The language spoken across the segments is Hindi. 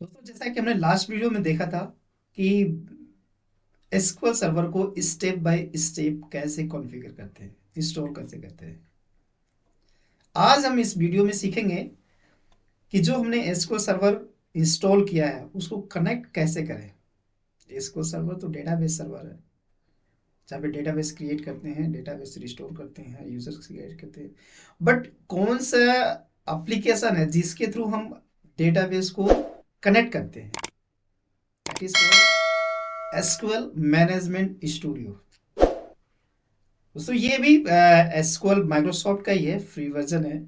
दोस्तों, जैसा कि हमने लास्ट वीडियो में देखा था कि एसक्यूएल सर्वर को स्टेप बाय स्टेप कैसे कॉन्फ़िगर करते हैं, इंस्टॉल कैसे करते हैं। आज हम इस वीडियो में सीखेंगे कि जो हमने एसक्यूएल सर्वर इंस्टॉल किया है उसको कनेक्ट कैसे करें। एसक्यूएल सर्वर तो डेटाबेस सर्वर है, जहाँ पे डेटाबेस क्रिएट करते हैं, डेटाबेस रिस्टोर करते हैं, यूजर्स क्रिएट करते हैं। बट कौन सा एप्लीकेशन है जिसके थ्रू हम डेटाबेस को कनेक्ट करते हैं? That is SQL management studio. दोस्तों, ये भी एसक्यूएल माइक्रोसॉफ्ट का ही है, फ्री वर्जन है।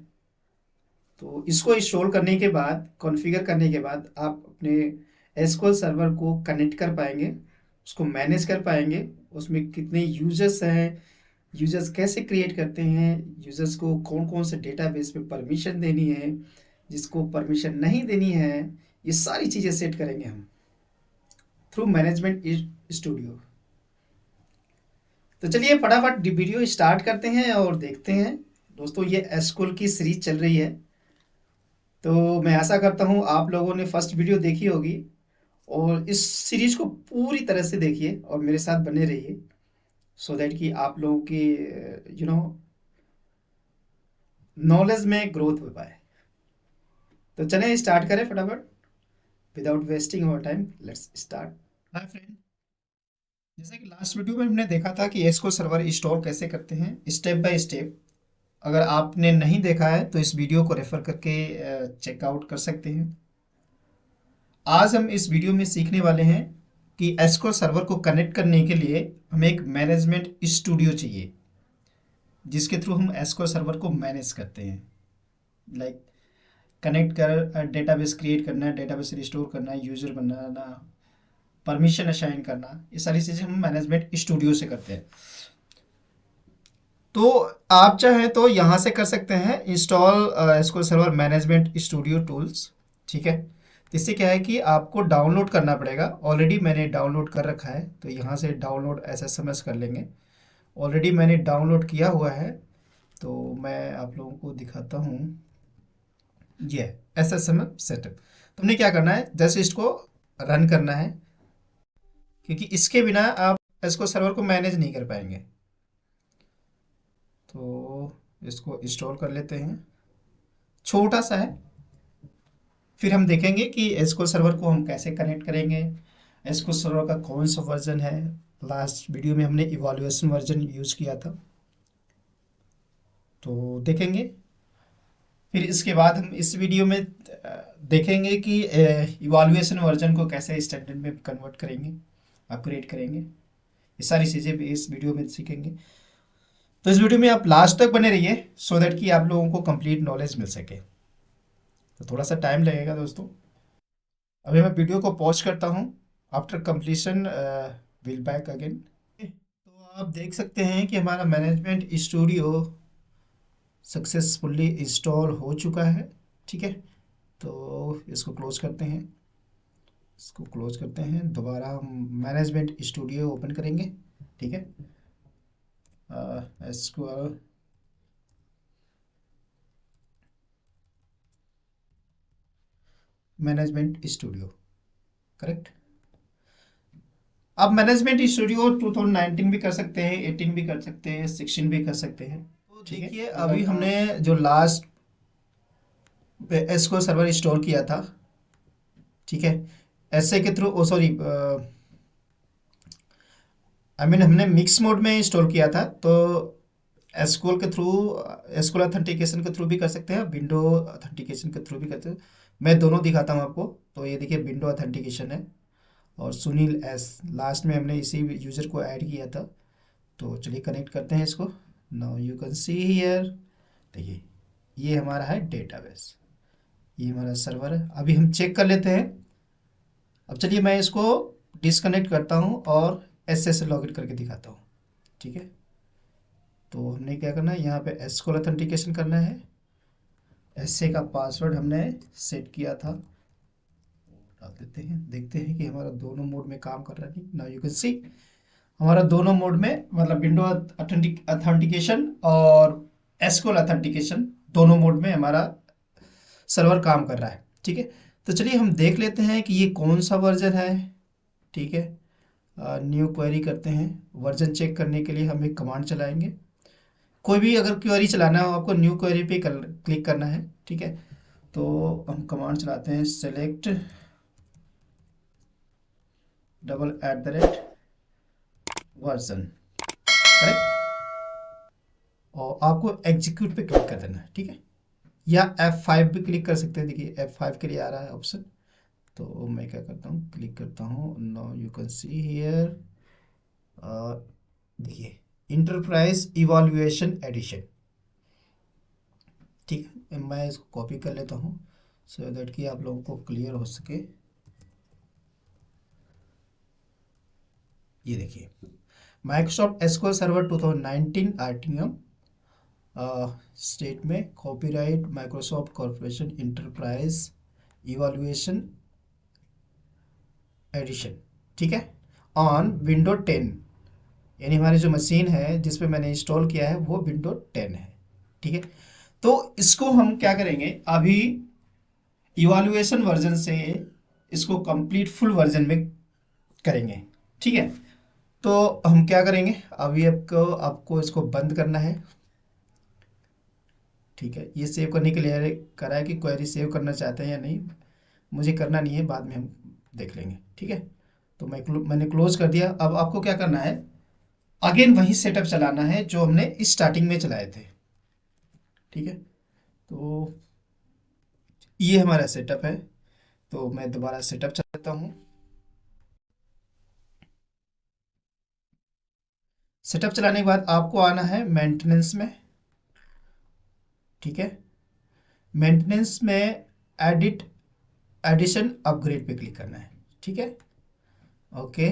तो इसको इंस्टॉल करने के बाद, कॉन्फ़िगर करने के बाद आप अपने एसक्यूएल सर्वर को कनेक्ट कर पाएंगे, उसको मैनेज कर पाएंगे। उसमें कितने यूजर्स हैं, यूजर्स कैसे क्रिएट करते हैं, यूजर्स को कौन कौन से डेटाबेस पे परमिशन देनी है, जिसको परमिशन नहीं देनी है, ये सारी चीज़ें सेट करेंगे हम थ्रू मैनेजमेंट स्टूडियो। तो चलिए फटाफट वीडियो स्टार्ट करते हैं और देखते हैं। दोस्तों, ये एसक्यूएल की सीरीज चल रही है, तो मैं आशा करता हूँ आप लोगों ने फर्स्ट वीडियो देखी होगी और इस सीरीज को पूरी तरह से देखिए और मेरे साथ बने रहिए, सो दैट कि आप लोगों की यू नो नॉलेज में ग्रोथ हो पाए। तो चलें स्टार्ट करें फटाफट, without wasting our time. Let's start. Hi friend, जैसा कि लास्ट वीडियो में हमने देखा था कि एसक्यूएल सर्वर इंस्टॉल कैसे करते हैं स्टेप बाय स्टेप। अगर आपने नहीं देखा है तो इस वीडियो को रेफर करके चेकआउट कर सकते हैं। आज हम इस वीडियो में सीखने वाले हैं कि एसक्यूएल सर्वर को कनेक्ट करने के लिए हमें एक मैनेजमेंट स्टूडियो चाहिए, जिसके थ्रू हम एसक्यूएल सर्वर को मैनेज करते हैं। लाइक कनेक्ट कर डेटाबेस क्रिएट करना, डेटाबेस रिस्टोर करना, यूजर बनाना, परमिशन असाइन करना, ये सारी चीज़ें हम मैनेजमेंट स्टूडियो से करते हैं। तो आप चाहें तो यहाँ से कर सकते हैं install SQL server management studio tools. ठीक है, इससे क्या है कि आपको डाउनलोड करना पड़ेगा। ऑलरेडी मैंने डाउनलोड कर रखा है, तो यहाँ से डाउनलोड एसएसएमएस कर लेंगे। ऑलरेडी मैंने डाउनलोड किया हुआ है, तो मैं आप लोगों को दिखाता हूँ। ये एसएसएमएस सेटअप। तो हमने क्या करना है, जस्ट इसको रन करना है, क्योंकि इसके बिना आप एसक्यूएल सर्वर को मैनेज नहीं कर पाएंगे। तो इसको इंस्टॉल कर लेते हैं, छोटा सा है। फिर हम देखेंगे कि एसक्यूएल सर्वर को हम कैसे कनेक्ट करेंगे, एसक्यूएल सर्वर का कौन सा वर्जन है। लास्ट वीडियो में हमने इवैल्यूएशन वर्जन यूज़ किया था, तो देखेंगे। फिर इसके बाद हम इस वीडियो में देखेंगे कि इवैल्यूएशन वर्जन को कैसे स्टैंडर्ड में कन्वर्ट करेंगे, अपग्रेड करेंगे। ये सारी चीज़ें भी इस वीडियो में सीखेंगे। तो इस वीडियो में आप लास्ट तक बने रहिए, सो दैट कि आप लोगों को कंप्लीट नॉलेज मिल सके। तो थोड़ा सा टाइम लगेगा दोस्तों। अभी मैं वीडियो को पॉज करता हूँ। After completion will back again. तो आप देख सकते हैं कि हमारा मैनेजमेंट स्टूडियो सक्सेसफुली इंस्टॉल हो चुका है। ठीक है, तो इसको क्लोज करते हैं, इसको क्लोज करते हैं। दोबारा हम मैनेजमेंट स्टूडियो ओपन करेंगे। ठीक है, एसक्यूएल मैनेजमेंट स्टूडियो, करेक्ट। आप मैनेजमेंट स्टूडियो 2019 भी कर सकते हैं, 18 भी कर सकते हैं, 16 भी कर सकते हैं। तो ठीक है। देखिए, अभी हमने जो लास्ट एसक्यूएल सर्वर इंस्टॉल किया था, ठीक है, एसए के थ्रू, ओ सॉरी, आई मीन हमने मिक्स मोड में इंस्टॉल किया था। तो एसक्यूएल के थ्रू, एसक्यूएल ऑथेंटिकेशन के थ्रू भी कर सकते हैं, विंडो ऑथेंटिकेशन के थ्रू भी करते हैं। मैं दोनों दिखाता हूँ आपको। तो ये देखिए, विंडो ऑथेंटिकेशन है और सुनील एस लास्ट में हमने इसी यूज़र को ऐड किया था। तो चलिए कनेक्ट करते हैं इसको। Now you can see here, देखिए ये हमारा है डेटाबेस, ये हमारा सर्वर है। अभी हम चेक कर लेते हैं। अब चलिए मैं इसको डिसकनेक्ट करता हूँ और एस से लॉगिन करके दिखाता हूँ। ठीक है, तो हमने क्या करना है, यहाँ पे एसक्यूएल ऑथेंटिकेशन करना है। एसए का पासवर्ड हमने सेट किया था, डाल देते हैं। देखते हैं कि हमारा दोनों मोड में काम कर रहा है। नहीं, नाउ यू कैन सी हमारा दोनों मोड में, मतलब विंडो ऑथेंटिकेशन और एसक्यूएल ऑथेंटिकेशन, दोनों मोड में हमारा सर्वर काम कर रहा है। ठीक है, तो चलिए हम देख लेते हैं कि ये कौन सा वर्जन है। ठीक है, न्यू क्वेरी करते हैं। वर्जन चेक करने के लिए हम एक कमांड चलाएंगे। कोई भी अगर क्वेरी चलाना हो आपको न्यू क्वेरी पे क्लिक करना है। ठीक है, तो हम कमांड चलाते हैं सेलेक्ट $@वर्जन, करेक्ट। और आपको एग्जीक्यूट पे क्लिक कर देना है। ठीक है, या F5 भी क्लिक कर सकते हैं। देखिए F5 के लिए आ रहा है ऑप्शन। तो मैं क्या करता हूँ, क्लिक करता हूँ। Now you can see here, देखिए इंटरप्राइज इवैल्यूएशन एडिशन। ठीक है, मैं इसको कॉपी कर लेता हूँ सो दैट कि आप लोगों को क्लियर हो सके। ये देखिए Microsoft SQL server 2019 RTM state में copyright Microsoft corporation enterprise evaluation edition. ठीक है, ऑन विंडो 10, यानी हमारी जो मशीन है जिस पे मैंने इंस्टॉल किया है वो विंडो 10 है। ठीक है, तो इसको हम क्या करेंगे अभी, इवैल्यूएशन वर्जन से इसको कंप्लीट फुल वर्जन में करेंगे। ठीक है, तो हम क्या करेंगे अभी, आपको आपको इसको बंद करना है। ठीक है, ये सेव करने के लिए करा है कि क्वेरी सेव करना चाहते हैं या नहीं। मुझे करना नहीं है, बाद में हम देख लेंगे। ठीक है, तो मैंने क्लोज कर दिया। अब आपको क्या करना है, अगेन वही सेटअप चलाना है जो हमने स्टार्टिंग में चलाए थे। ठीक है, तो ये हमारा सेटअप है। तो मैं दोबारा सेटअप चलाता हूँ। सेटअप चलाने के बाद आपको आना है मेंटेनेंस में। ठीक है, मेंटेनेंस में एडिट एडिशन अपग्रेड पे क्लिक करना है। ठीक है, ओके।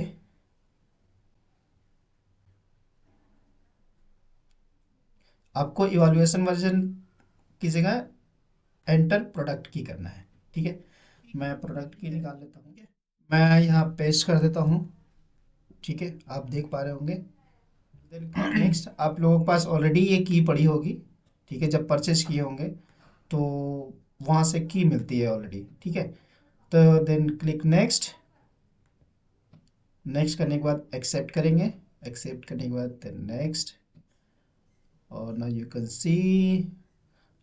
आपको इवैल्यूएशन वर्जन की जगह एंटर प्रोडक्ट की करना है। ठीक है, मैं प्रोडक्ट की निकाल लेता हूँ। मैं यहाँ पेस्ट कर देता हूँ। ठीक है, आप देख पा रहे होंगे। Then click next. आप लोगों के पास ऑलरेडी ये की पड़ी होगी। ठीक है, जब परचेज किए होंगे तो वहाँ से की मिलती है ऑलरेडी। ठीक है, तो देन क्लिक नेक्स्ट। नेक्स्ट करने के बाद एक्सेप्ट करेंगे। एक्सेप्ट करने के बाद देन नेक्स्ट। और ना यू कैन सी,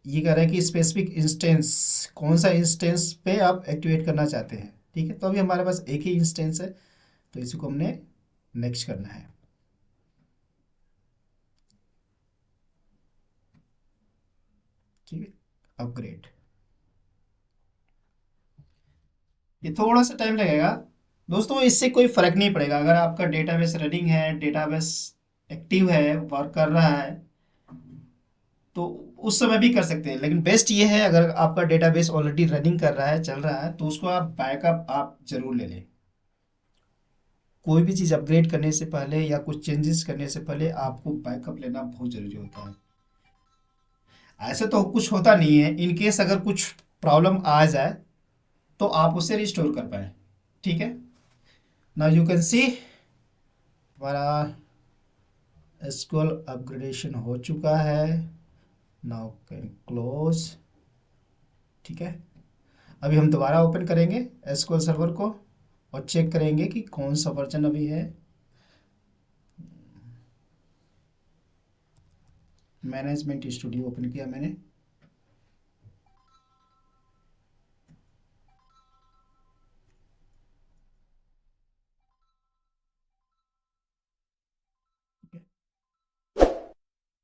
ये कह रहा है कि स्पेसिफिक इंस्टेंस, कौन सा इंस्टेंस पे आप एक्टिवेट करना चाहते हैं। ठीक है, तो अभी हमारे पास एक ही इंस्टेंस है, तो इसी को हमने नेक्स्ट करना है। ठीक है, अपग्रेड। ये थोड़ा सा टाइम लगेगा दोस्तों, इससे कोई फर्क नहीं पड़ेगा। अगर आपका डेटाबेस रनिंग है, डेटाबेस एक्टिव है, वर्क कर रहा है, तो उस समय भी कर सकते हैं। लेकिन बेस्ट ये है, अगर आपका डेटाबेस ऑलरेडी रनिंग कर रहा है, चल रहा है, तो उसको आप बैकअप आप जरूर ले लें। कोई भी चीज़ अपग्रेड करने से पहले या कुछ चेंजेस करने से पहले आपको बैकअप लेना बहुत ज़रूरी होता है। ऐसे तो कुछ होता नहीं है, इन केस अगर कुछ प्रॉब्लम आ जाए तो आप उसे रिस्टोर कर पाए। ठीक है, नाउ यू कैन सी हमारा एसक्यूएल अपग्रेडेशन हो चुका है। Now can close. ठीक है, अभी हम दोबारा ओपन करेंगे एसक्यूएल सर्वर को और चेक करेंगे कि कौन सा वर्जन अभी है। मैनेजमेंट स्टूडियो ओपन किया मैंने।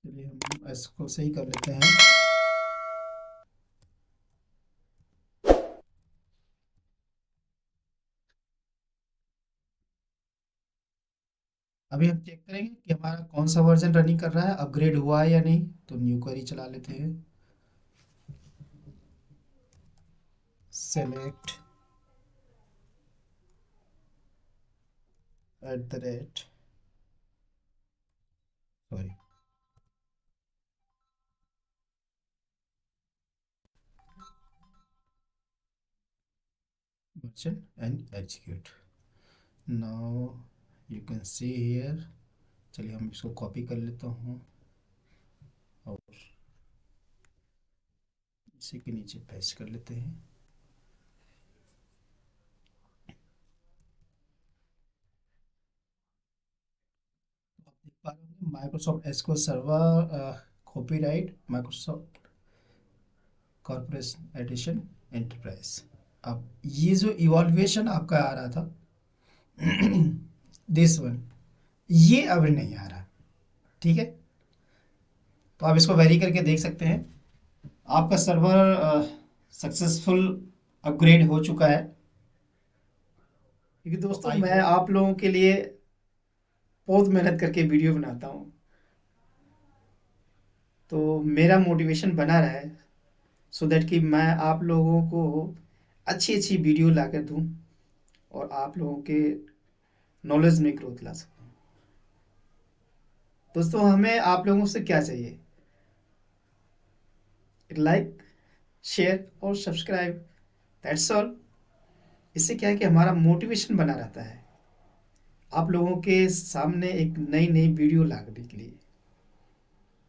चलिए हम इसको सही कर लेते हैं। अभी हम चेक करेंगे कि हमारा कौन सा वर्जन रनिंग कर रहा है, अपग्रेड हुआ है या नहीं। तो न्यू क्वेरी चला लेते हैं। Select @ sorry, version and execute. Now you can see here. चलिए हम इसको कॉपी कर लेता हूँ और इसी के नीचे पेस्ट कर लेते हैं। Microsoft SQL Server copyright Microsoft Corporation edition enterprise. अब ये जो इवॉल्वेशन आपका आ रहा था दिस वन, ये अब नहीं आ रहा। ठीक है, तो आप इसको वेरी करके देख सकते हैं। आपका सर्वर सक्सेसफुल अपग्रेड हो चुका है। क्योंकि दोस्तों मैं आप लोगों के लिए बहुत मेहनत करके वीडियो बनाता हूँ, तो मेरा मोटिवेशन बना रहा है सो दैट कि मैं आप लोगों को अच्छी अच्छी वीडियो ला कर दूँ और आप लोगों के नॉलेज में ग्रोथ ला सकूँ। दोस्तों हमें आप लोगों से क्या चाहिए? लाइक, शेयर और सब्सक्राइब, दैट्स ऑल। इससे क्या है कि हमारा मोटिवेशन बना रहता है आप लोगों के सामने एक नई नई वीडियो लाने के लिए।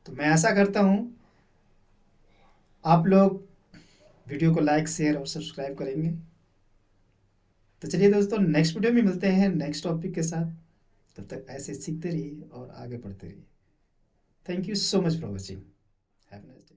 तो मैं ऐसा करता हूँ आप लोग वीडियो को लाइक शेयर और सब्सक्राइब करेंगे। तो चलिए दोस्तों, नेक्स्ट वीडियो में मिलते हैं नेक्स्ट टॉपिक के साथ। तब तक ऐसे सीखते रहिए और आगे बढ़ते रहिए। Thank you so much for watching. Have a nice day.